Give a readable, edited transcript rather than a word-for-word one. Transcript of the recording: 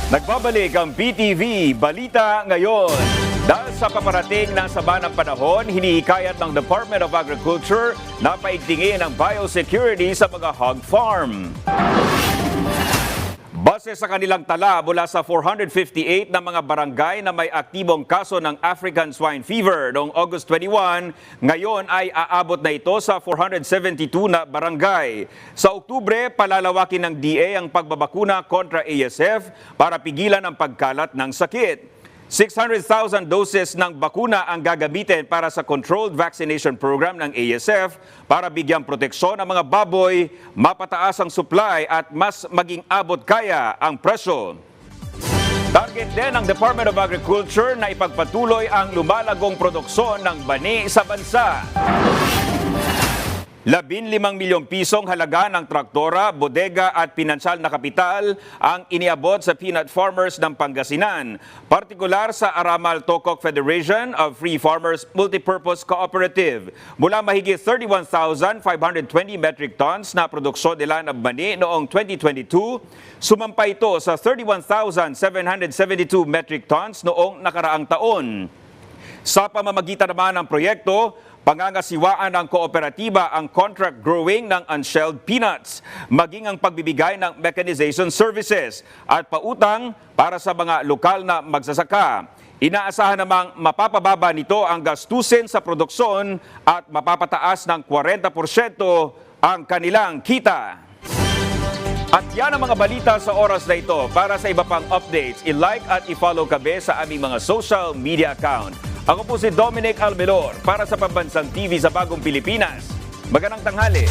Nagbabalik ang PTV Balita Ngayon. Dahil sa paparating ng sama ng panahon, hinihikayat ng Department of Agriculture na paigtingin ang biosecurity sa mga hog farm. Base sa kanilang tala, mula sa 458 na mga barangay na may aktibong kaso ng African Swine Fever noong August 21, ngayon ay aabot na ito sa 472 na barangay. Sa Oktubre, palalawakin ng DA ang pagbabakuna kontra ASF para pigilan ang pagkalat ng sakit. 600,000 doses ng bakuna ang gagamitin para sa controlled vaccination program ng ASF para bigyang proteksyon ang mga baboy, mapataas ang supply at mas maging abot kaya ang presyo. Target din ng Department of Agriculture na ipagpatuloy ang lumalagong produksyon ng bani sa bansa. 15 milyong pisong halaga ng traktora, bodega at pinansyal na kapital ang iniabot sa peanut farmers ng Pangasinan, partikular sa Aramal Tokok Federation of Free Farmers Multipurpose Cooperative. Mula mahigit 31,520 metric tons na produksyon nila ng bani noong 2022, sumampa ito sa 31,772 metric tons noong nakaraang taon. Sa pamamagitan naman ng proyekto, pangangasiwaan ng kooperatiba ang contract growing ng unshelled peanuts, maging ang pagbibigay ng mechanization services at pautang para sa mga lokal na magsasaka. Inaasahan namang mapapababa nito ang gastusin sa produksyon at mapapataas ng 40% ang kanilang kita. At yan ang mga balita sa oras na ito. Para sa iba pang updates, i-like at i-follow kami sa aming mga social media account. Ako po si Dominic Almelor para sa Pambansang TV sa Bagong Pilipinas. Magandang tanghali.